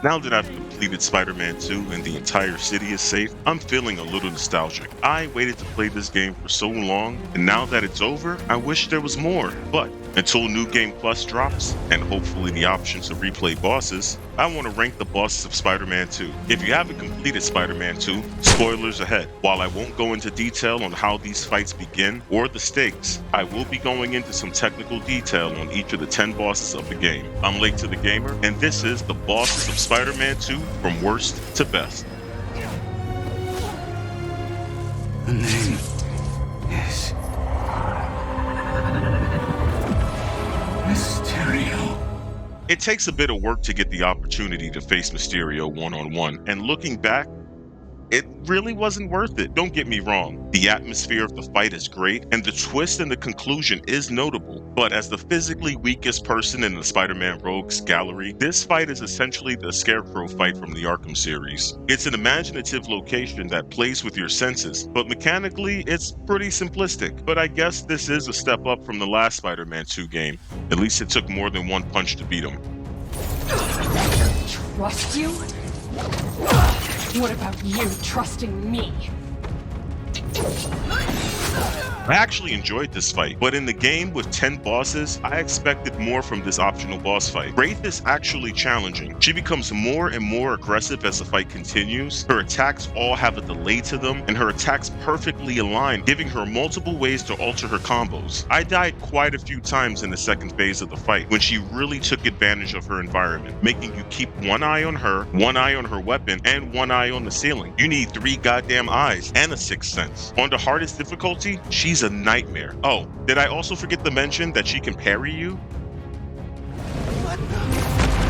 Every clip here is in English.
Now that I've completed Spider-Man 2 and the entire city is safe, I'm feeling a little nostalgic. I waited to play this game for so long, and now that it's over, I wish there was more. But until New Game Plus drops, and hopefully the option to replay bosses, I want to rank the bosses of Spider-Man 2. If you haven't completed Spider-Man 2, spoilers ahead. While I won't go into detail on how these fights begin or the stakes, I will be going into some technical detail on each of the 10 bosses of the game. I'm Late to the Gamer, and this is the bosses of Spider-Man 2 from worst to best. The name is Mysterio. It takes a bit of work to get the opportunity to face Mysterio one-on-one, and looking back, it really wasn't worth it. Don't get me wrong, the atmosphere of the fight is great, and the twist in the conclusion is notable. But as the physically weakest person in the Spider-Man Rogues gallery, this fight is essentially the Scarecrow fight from the Arkham series. It's an imaginative location that plays with your senses, but mechanically, it's pretty simplistic. But I guess this is a step up from the last Spider-Man 2 game. At least it took more than one punch to beat him. Trust you? What about you trusting me? I actually enjoyed this fight, but in the game with 10 bosses, I expected more from this optional boss fight. Wraith is actually challenging. She becomes more and more aggressive as the fight continues. Her attacks all have a delay to them, and her attacks perfectly align, giving her multiple ways to alter her combos. I died quite a few times in the second phase of the fight, when she really took advantage of her environment, making you keep one eye on her, one eye on her weapon, and one eye on the ceiling. You need 3 goddamn eyes and a 6th sense. On the hardest difficulty, she's a nightmare. Oh, did I also forget to mention that she can parry you? What the?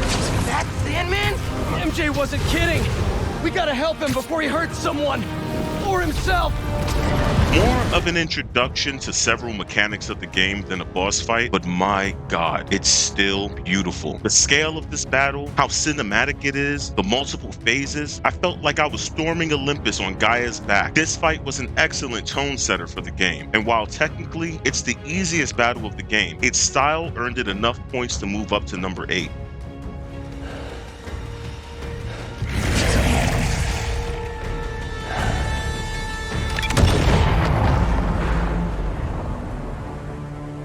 Is that Sandman? MJ wasn't kidding! We gotta help him before he hurts someone! Or himself! More of an introduction to several mechanics of the game than a boss fight, but my god, it's still beautiful. The scale of this battle, how cinematic it is, the multiple phases, I felt like I was storming Olympus on Gaia's back. This fight was an excellent tone setter for the game, and while technically it's the easiest battle of the game, its style earned it enough points to move up to number 8.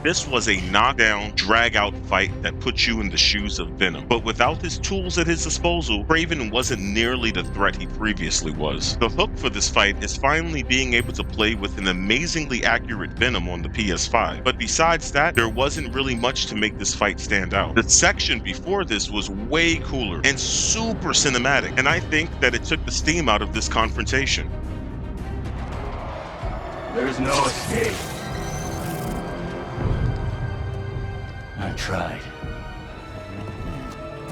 This was a knockdown, drag-out fight that put you in the shoes of Venom. But without his tools at his disposal, Kraven wasn't nearly the threat he previously was. The hook for this fight is finally being able to play with an amazingly accurate Venom on the PS5. But besides that, there wasn't really much to make this fight stand out. The section before this was way cooler and super cinematic, and I think that it took the steam out of this confrontation. There's no escape. I tried.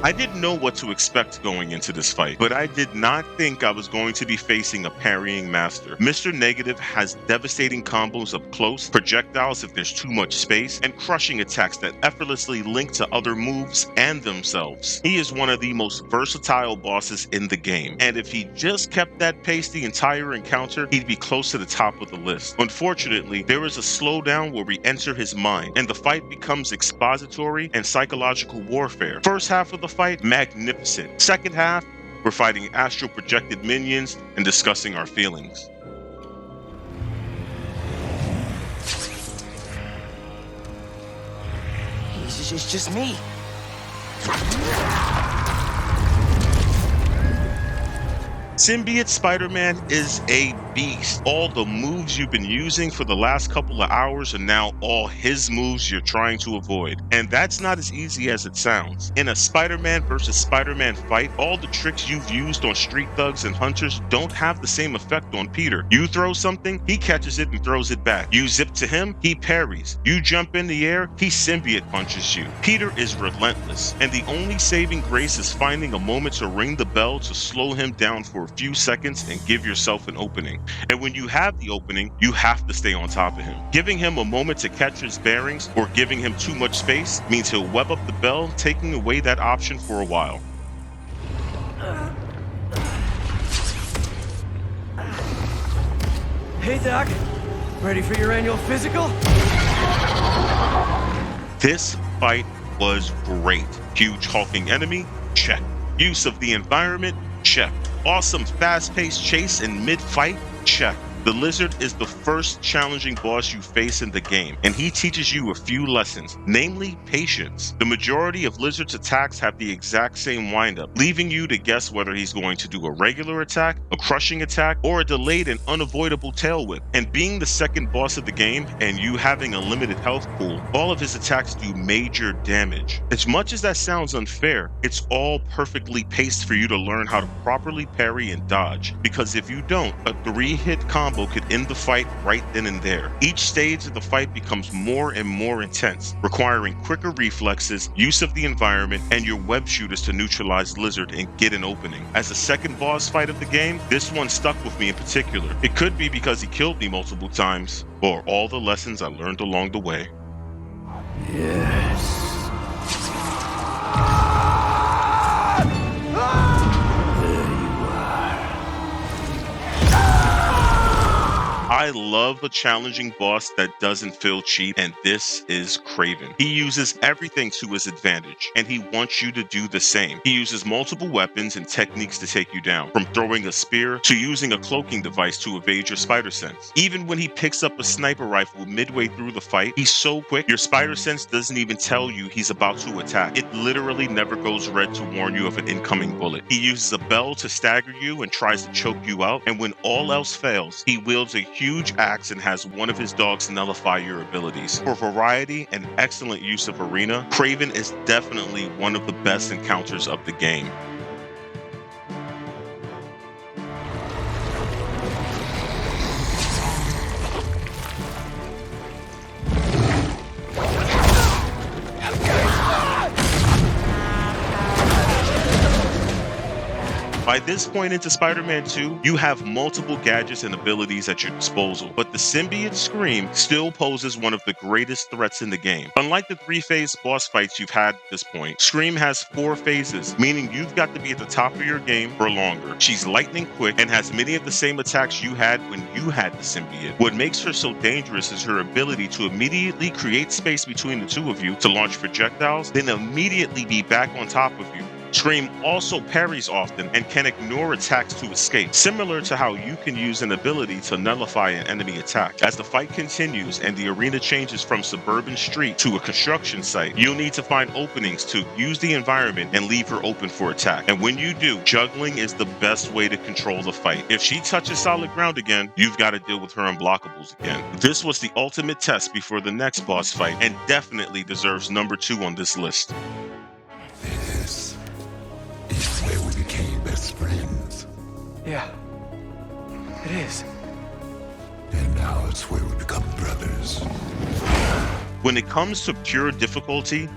I didn't know what to expect going into this fight, but I did not think I was going to be facing a parrying master. Mr. Negative has devastating combos up close, projectiles if there's too much space, and crushing attacks that effortlessly link to other moves and themselves. He is one of the most versatile bosses in the game, and if he just kept that pace the entire encounter, he'd be close to the top of the list. Unfortunately, there is a slowdown where we enter his mind, and the fight becomes expository and psychological warfare. First half of the fight, magnificent. Second half, we're fighting astral projected minions and discussing our feelings. It's just me. Symbiote Spider-Man is a beast. All the moves you've been using for the last couple of hours are now all his moves you're trying to avoid. And that's not as easy as it sounds. In a Spider-Man versus Spider-Man fight, all the tricks you've used on street thugs and hunters don't have the same effect on Peter. You throw something, he catches it and throws it back. You zip to him, he parries. You jump in the air, he symbiote punches you. Peter is relentless, and the only saving grace is finding a moment to ring the bell to slow him down for a few seconds and give yourself an opening. And when you have the opening, you have to stay on top of him. Giving him a moment to catch his bearings or giving him too much space means he'll web up the bell, taking away that option for a while. Hey, Doc. Ready for your annual physical? This fight was great. Huge hulking enemy? Check. Use of the environment? Check. Awesome fast-paced chase in mid-fight? Check. The Lizard is the first challenging boss you face in the game, and he teaches you a few lessons, namely patience. The majority of Lizard's attacks have the exact same windup, leaving you to guess whether he's going to do a regular attack, a crushing attack, or a delayed and unavoidable tail whip. And being the second boss of the game, and you having a limited health pool, all of his attacks do major damage. As much as that sounds unfair, it's all perfectly paced for you to learn how to properly parry and dodge, because if you don't, a 3-hit combo could end the fight right then and there. Each stage of the fight becomes more and more intense, requiring quicker reflexes, use of the environment, and your web shooters to neutralize Lizard and get an opening. As the second boss fight of the game, this one stuck with me in particular. It could be because he killed me multiple times, or all the lessons I learned along the way. Yes. I love a challenging boss that doesn't feel cheap, and this is Kraven. He uses everything to his advantage, and he wants you to do the same. He uses multiple weapons and techniques to take you down, from throwing a spear to using a cloaking device to evade your spider sense. Even when he picks up a sniper rifle midway through the fight, he's so quick, your spider sense doesn't even tell you he's about to attack. It literally never goes red to warn you of an incoming bullet. He uses a bell to stagger you and tries to choke you out, and when all else fails, he wields a huge axe and has one of his dogs nullify your abilities. For variety and excellent use of arena, Kraven is definitely one of the best encounters of the game. By this point into Spider-Man 2, you have multiple gadgets and abilities at your disposal, but the symbiote Scream still poses one of the greatest threats in the game. Unlike the 3-phase boss fights you've had at this point, Scream has 4 phases, meaning you've got to be at the top of your game for longer. She's lightning quick and has many of the same attacks you had when you had the symbiote. What makes her so dangerous is her ability to immediately create space between the two of you to launch projectiles, then immediately be back on top of you. Scream also parries often and can ignore attacks to escape, similar to how you can use an ability to nullify an enemy attack. As the fight continues and the arena changes from suburban street to a construction site, you'll need to find openings to use the environment and leave her open for attack. And when you do, juggling is the best way to control the fight. If she touches solid ground again, you've got to deal with her unblockables again. This was the ultimate test before the next boss fight, and definitely deserves number 2 on this list. It's where we became best friends. Yeah, it is. And now it's where we become brothers. When it comes to pure difficulty,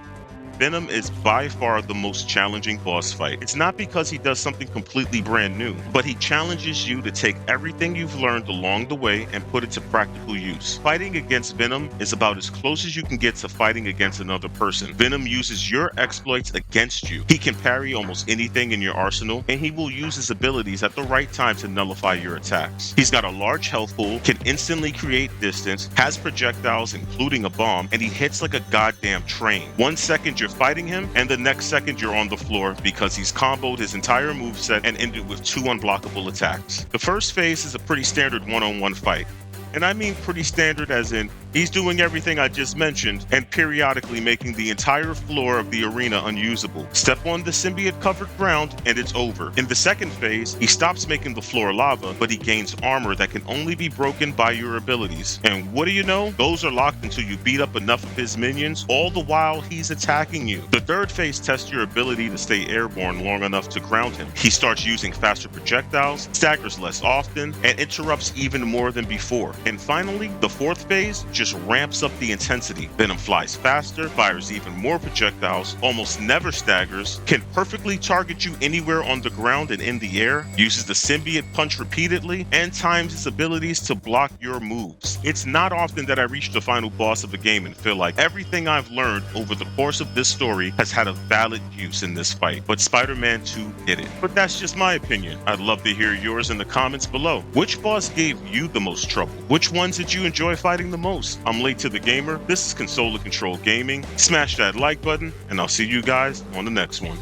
Venom is by far the most challenging boss fight. It's not because he does something completely brand new, but he challenges you to take everything you've learned along the way and put it to practical use. Fighting against Venom is about as close as you can get to fighting against another person. Venom uses your exploits against you. He can parry almost anything in your arsenal, and he will use his abilities at the right time to nullify your attacks. He's got a large health pool, can instantly create distance, has projectiles including a bomb, and he hits like a goddamn train. 1 second you're fighting him, and the next second you're on the floor because he's comboed his entire moveset and ended with 2 unblockable attacks. The first phase is a pretty standard one-on-one fight. And I mean pretty standard as in, he's doing everything I just mentioned and periodically making the entire floor of the arena unusable. Step on the symbiote covered ground and it's over. In the second phase, he stops making the floor lava, but he gains armor that can only be broken by your abilities. And what do you know? Those are locked until you beat up enough of his minions, all the while he's attacking you. The third phase tests your ability to stay airborne long enough to ground him. He starts using faster projectiles, staggers less often, and interrupts even more than before. And finally, the fourth phase just ramps up the intensity. Venom flies faster, fires even more projectiles, almost never staggers, can perfectly target you anywhere on the ground and in the air, uses the symbiote punch repeatedly, and times its abilities to block your moves. It's not often that I reach the final boss of a game and feel like everything I've learned over the course of this story has had a valid use in this fight, but Spider-Man 2 did it. But that's just my opinion. I'd love to hear yours in the comments below. Which boss gave you the most trouble? Which ones did you enjoy fighting the most? I'm Late to the Gamer. This is Console to Control Gaming. Smash that like button, and I'll see you guys on the next one.